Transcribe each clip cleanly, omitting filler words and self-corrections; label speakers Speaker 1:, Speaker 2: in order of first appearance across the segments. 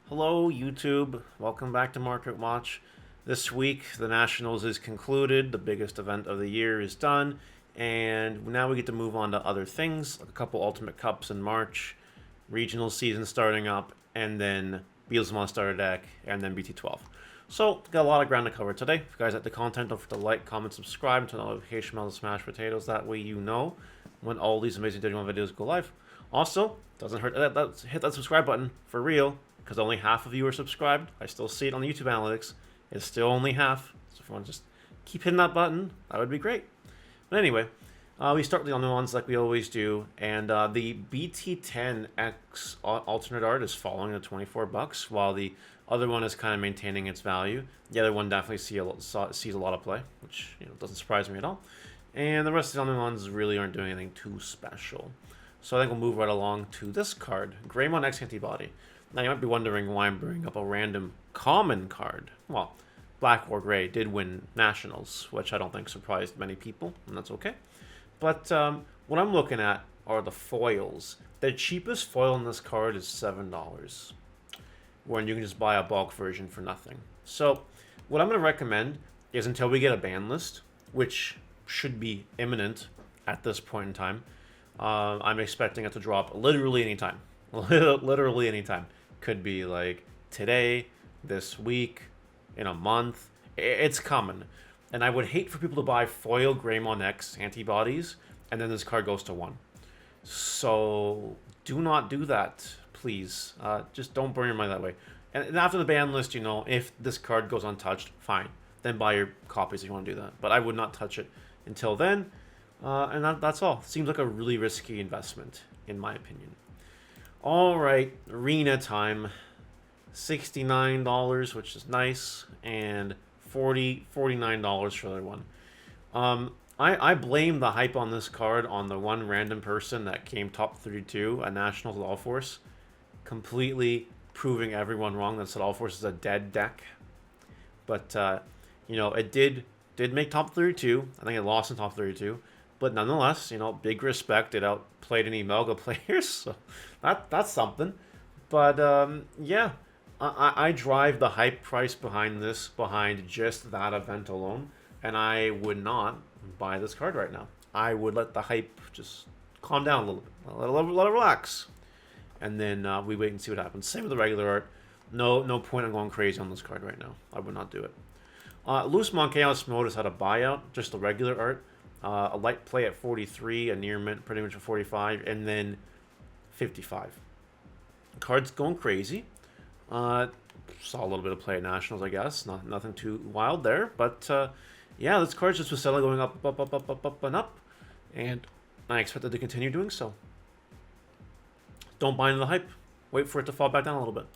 Speaker 1: Hello, YouTube. Welcome back to Market Watch. This week, the Nationals is concluded. The biggest event of the year is done. And now we get to move on to other things, like a couple Ultimate Cups in March, regional season starting up, and then Beelzemon starter deck, and then BT12. So, got a lot of ground to cover today. If you guys like the content, don't forget to like, comment, subscribe, and turn on the notification bell to smash potatoes. That way you know when all these amazing Digimon videos go live. Also, doesn't hurt to hit that subscribe button for real, because only half of you are subscribed. I still see it on the YouTube analytics. It's still only half. So if you want to just keep hitting that button, that would be great. But anyway, we start with the other ones like we always do. And the BT10X alternate art is falling to 24 bucks, while the other one is kind of maintaining its value. The other one definitely sees a lot of play, which doesn't surprise me at all. And the rest of the other ones really aren't doing anything too special. So I think we'll move right along to this card, Greymon X-Antibody. Now you might be wondering why I'm bringing up a random common card. Well, Black or Gray did win Nationals, which I don't think surprised many people, and that's okay. But what I'm looking at are the foils. The cheapest foil in this card is $7, when you can just buy a bulk version for nothing. So what I'm going to recommend is, until we get a ban list, which should be imminent at this point in time, I'm expecting it to drop literally anytime. Literally anytime. Could be like today, this week, in a month. It's coming. And I would hate for people to buy foil Greymon X antibodies and then this card goes to 1. So do not do that, please. Just don't burn your money that way. And after the ban list, if this card goes untouched, fine. Then buy your copies if you want to do that. But I would not touch it until then. And that's all. Seems like a really risky investment, in my opinion. Alright, arena time. $69, which is nice, and $49 for the other one. I blame the hype on this card on the one random person that came top 32 at Nationals with Ulforce, completely proving everyone wrong that said Ulforce is a dead deck. But, it did make top 32. I think it lost in top 32. But nonetheless, big respect. It outplayed any Melga players, so that's something. But yeah, I drive the hype price behind this behind just that event alone, and I would not buy this card right now. I would let the hype just calm down a little bit, let it relax, and then we wait and see what happens. Same with the regular art. No point in going crazy on this card right now. I would not do it. Loose Chaos Mode has had a buyout, just the regular art. A light play at 43, a near mint pretty much at 45, and then 55. Card's going crazy. Saw a little bit of play at Nationals, I guess. Nothing too wild there, but yeah, this card's just was steadily going up, and up, and I expect it to continue doing so. Don't buy into the hype. Wait for it to fall back down a little bit.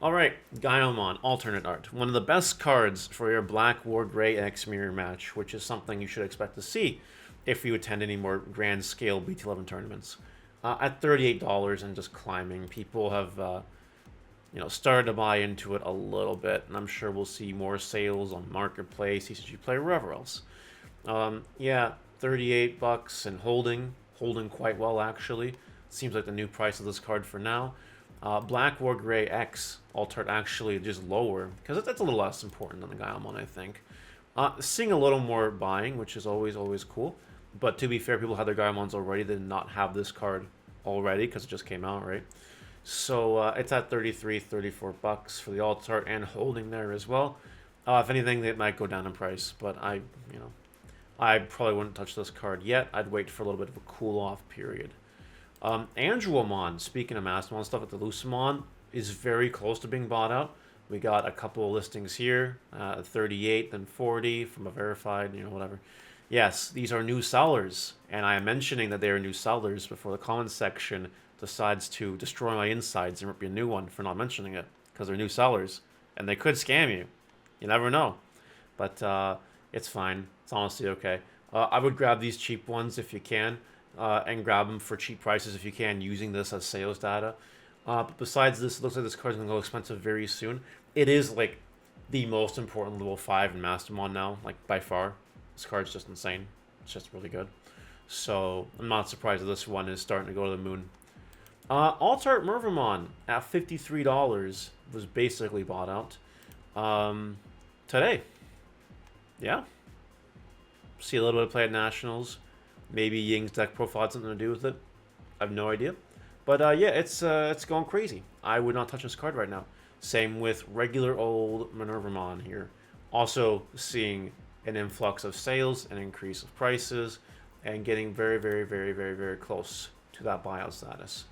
Speaker 1: Alright, Gallantmon, alternate art. One of the best cards for your Black War Gray X Mirror match, which is something you should expect to see if you attend any more grand scale BT11 tournaments. At $38 and just climbing, people have started to buy into it a little bit, and I'm sure we'll see more sales on Marketplace, TCG Play, wherever else. Yeah, $38 and holding quite well actually. Seems like the new price of this card for now. Black War Gray X altered actually just lower, because that's a little less important than the Gallantmon, I think. Seeing a little more buying, which is always cool. But to be fair, people had their Gallantmons already. They did not have this card already, because it just came out, right? So it's at 33, 34 bucks for the alt art and holding there as well. If anything, it might go down in price, but I probably wouldn't touch this card yet. I'd wait for a little bit of a cool off period. Andromon, speaking of Mastermind stuff at the Lucemon, is very close to being bought out. We got a couple of listings here, 38, then 40 from a verified, whatever. Yes, these are new sellers, and I am mentioning that they are new sellers before the comments section decides to destroy my insides and rip me a new one for not mentioning it, because they're new sellers, and they could scam you. You never know. But it's fine. It's honestly okay. I would grab these cheap ones if you can. And grab them for cheap prices if you can, using this as sales data. But besides this, it looks like this card's going to go expensive very soon. It is like the most important level 5 in Mastermind now, like by far. This card's just insane. It's just really good. So I'm not surprised that this one is starting to go to the moon. Alt-Art Minervamon at $53. was basically bought out today. Yeah. See a little bit of play at Nationals. Maybe Ying's deck profile had something to do with it. I have no idea. But yeah, it's going crazy. I would not touch this card right now. Same with regular old Minervamon here. Also seeing an influx of sales, an increase of prices, and getting very, very, very, very, very close to that buyout status.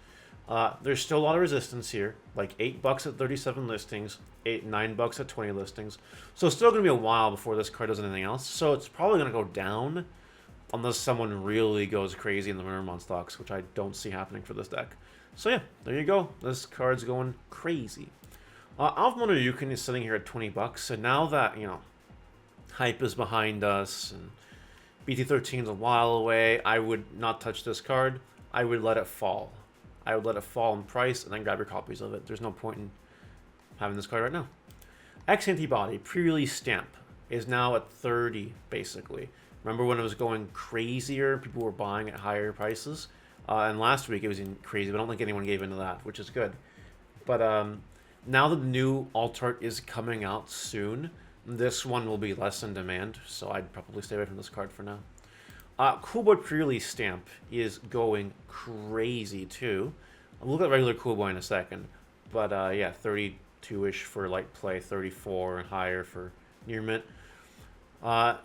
Speaker 1: There's still a lot of resistance here, like $8 at 37 listings, $9 at 20 listings. So it's still going to be a while before this card does anything else. So it's probably going to go down unless someone really goes crazy in the Minervamon stocks, which I don't see happening for this deck. So yeah, there you go. This card's going crazy. Alphamon and Yukon is sitting here at $20, and now that, you know, hype is behind us and BT13 is a while away, I would not touch this card. I would let it fall. I would let it fall in price and then grab your copies of it. There's no point in having this card right now. X-Antibody, pre-release stamp, is now at 30, basically. Remember when it was going crazier? People were buying at higher prices. And last week it was crazy, but I don't think anyone gave into that, which is good. But now that the new alt art is coming out soon, this one will be less in demand, so I'd probably stay away from this card for now. Cool Boy pre-release stamp is going crazy too. We'll look at regular Cool Boy in a second. But yeah, 32-ish for light play, 34 and higher for near mint.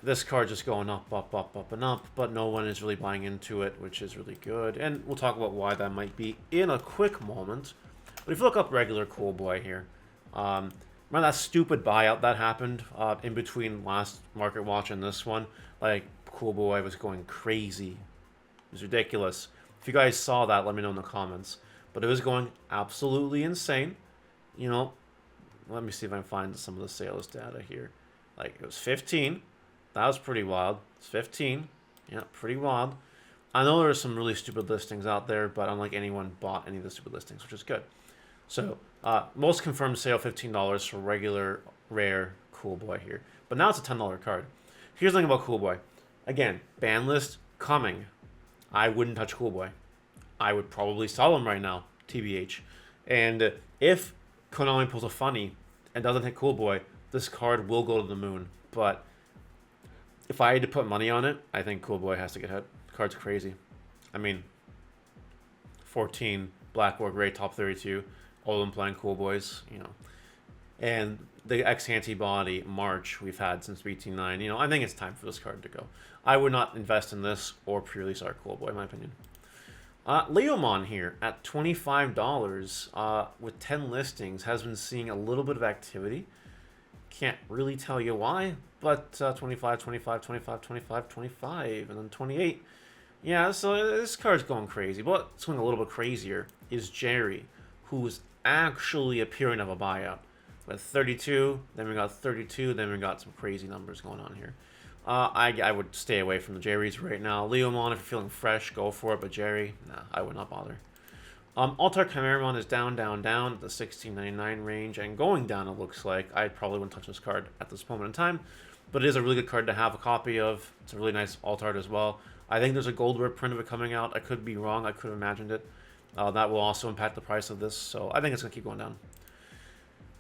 Speaker 1: This card just going up, up, up, up, and up, but no one is really buying into it, which is really good. And we'll talk about why that might be in a quick moment. But if you look up regular Cool Boy here, remember that stupid buyout that happened in between last Market Watch and this one? Like, Cool Boy was going crazy. It was ridiculous. If you guys saw that, let me know in the comments. But it was going absolutely insane. You know, let me see if I can find some of the sales data here. Like, it was 15. That was pretty wild. It's 15. Yeah, pretty wild. I know there are some really stupid listings out there, but I don't think anyone bought any of the stupid listings, which is good. So, most confirmed sale, $15 for regular, rare Cool Boy here. But now it's a $10 card. Here's the thing about Cool Boy. Again, ban list coming. I wouldn't touch Cool Boy. I would probably sell him right now, TBH. And if Konami pulls a funny and doesn't hit Cool Boy, this card will go to the moon. But if I had to put money on it, I think Cool Boy has to get hit. The card's crazy. I mean, 14, Black or Gray, top 32. All of them playing Cool Boys, you know. And the X-Antibody March we've had since BT9, you know, I think it's time for this card to go. I would not invest in this or pre-release our Cool Boy, in my opinion. Leomon here at $25 with 10 listings has been seeing a little bit of activity. Can't really tell you why, but 25, 25, 25, 25, 25, and then 28. Yeah, so this card's going crazy. But what's going a little bit crazier is Jerry, who's actually appearing to have a buyout. With 32, then we got 32, then we got some crazy numbers going on here. I would stay away from the Jerry's right now. Leomon, if you're feeling fresh, go for it, but Jerry, nah, I would not bother. Altar Chimeramon is down, down, down at the $16.99 range, and going down, it looks like. I probably wouldn't touch this card at this moment in time, but it is a really good card to have a copy of. It's a really nice alt art as well. I think there's a gold rare print of it coming out. I could be wrong. I could have imagined it. That will also impact the price of this, so I think it's going to keep going down.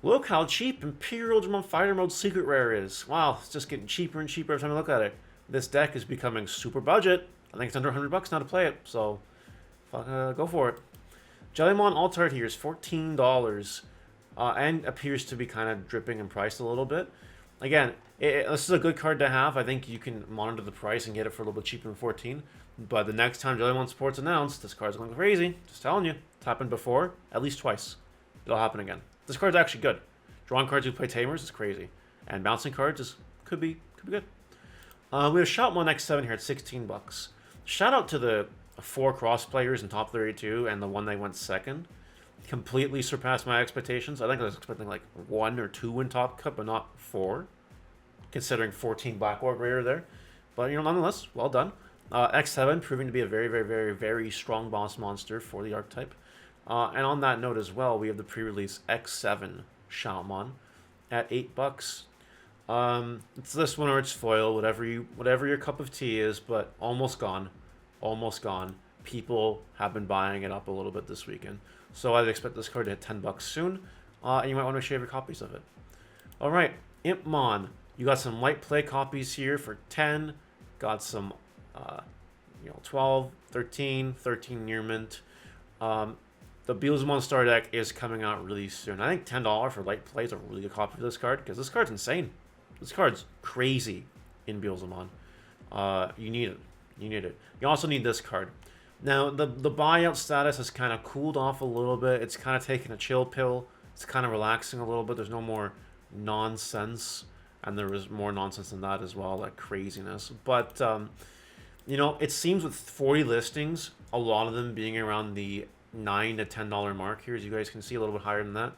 Speaker 1: Look how cheap Imperial Digimon Fighter Mode Secret Rare is. Wow, it's just getting cheaper and cheaper every time I look at it. This deck is becoming super budget. I think it's under $100 now to play it, so go for it. Jellymon alt art here is $14 and appears to be kind of dripping in price a little bit. Again, this is a good card to have. I think you can monitor the price and get it for a little bit cheaper than 14. But the next time Jellymon support's announced, this card's going crazy. Just telling you. It's happened before, at least twice. It'll happen again. This card's actually good. Drawing cards who play Tamers is crazy. And bouncing cards could be good. We have Shoutmon X7 here at $16. Shout out to the 4 cross players in top 32 and the one that went second. Completely surpassed my expectations. I think I was expecting like 1 or 2 in Top Cup, but not 4. Considering 14 Black Orc Rare there. But, you know, nonetheless, well done. X7 proving to be a very, very, very, very strong boss monster for the archetype. And on that note as well, we have the pre-release X7 Shoutmon at $8. It's this one or it's foil, whatever your cup of tea is, but almost gone. Almost gone. People have been buying it up a little bit this weekend. So I'd expect this card to hit $10 soon. and you might want to make sure you have your copies of it. All right, Impmon. You got some light play copies here for 10. Got some, 12, 13 near mint. The Beelzemon Star deck is coming out really soon. I think $10 for light play is a really good copy for this card, because this card's insane. This card's crazy in Beelzemon. You need it. You need it. You also need this card. Now, the buyout status has kind of cooled off a little bit. It's kind of taken a chill pill. It's kind of relaxing a little bit. There's no more nonsense. And there is more nonsense than that as well, like craziness. But, it seems with 40 listings, a lot of them being around the $9 to $10 mark here, as you guys can see, a little bit higher than that.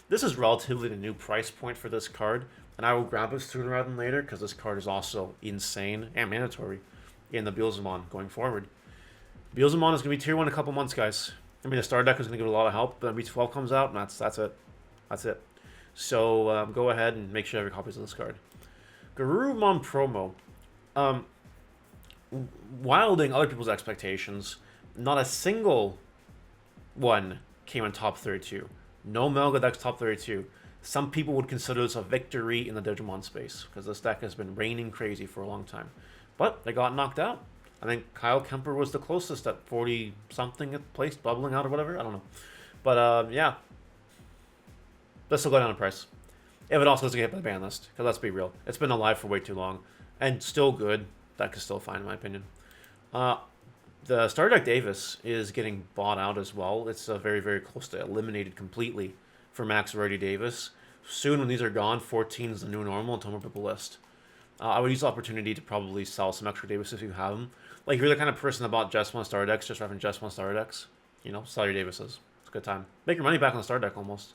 Speaker 1: This is relatively the new price point for this card. And I will grab it sooner rather than later, because this card is also insane and mandatory in the Beelzemon going forward. Beelzemon is going to be tier 1 in a couple months, guys. I mean, the star deck is going to give it a lot of help, but B12 comes out, and that's it. That's it. So go ahead and make sure you have your copies of this card. Greymon promo. Wilding other people's expectations, not a single one came in top 32. No Melga decks top 32. Some people would consider this a victory in the Digimon space, because this deck has been reigning crazy for a long time. But they got knocked out. I think Kyle Kemper was the closest at 40-something at place, bubbling out or whatever. I don't know. But, yeah. This will go down in price. If it also doesn't get hit by the ban list. Because let's be real. It's been alive for way too long. And still good. That is still fine, in my opinion. The Star Deck Davis is getting bought out as well. It's very, very close to eliminated completely for Max Rarity Davis. Soon, when these are gone, 14 is the new normal until more people list. I would use the opportunity to probably sell some extra Davis if you have them. Like, if you're the kind of person that bought just one Star Decks, just having just one Star Decks, sell your Davises. It's a good time. Make your money back on the Star Deck, almost.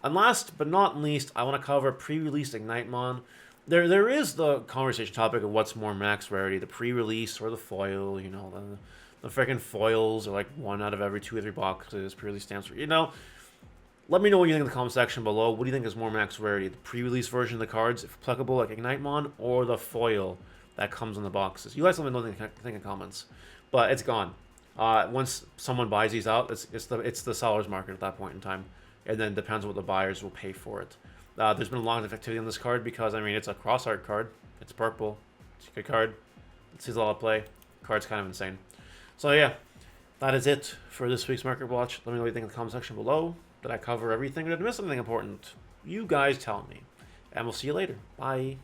Speaker 1: And last but not least, I want to cover pre-released Ignitmon. There is the conversation topic of what's more max rarity, the pre-release or the foil. The freaking foils are like 1 out of every 2 or 3 boxes. Pre-release stamps, Let me know what you think in the comment section below. What do you think is more max rarity? The pre-release version of the cards, if applicable, like Ignitmon, or the foil that comes in the boxes? You guys let me know what you think in comments. But it's gone. Once someone buys these out, it's the seller's market at that point in time. And then depends on what the buyers will pay for it. There's been a lot of activity on this card because, it's a cross art card. It's purple. It's a good card. It sees a lot of play. The card's kind of insane. So yeah, that is it for this week's Market Watch. Let me know what you think in the comment section below. Did I cover everything? Did I miss something important? You guys tell me. And we'll see you later. Bye.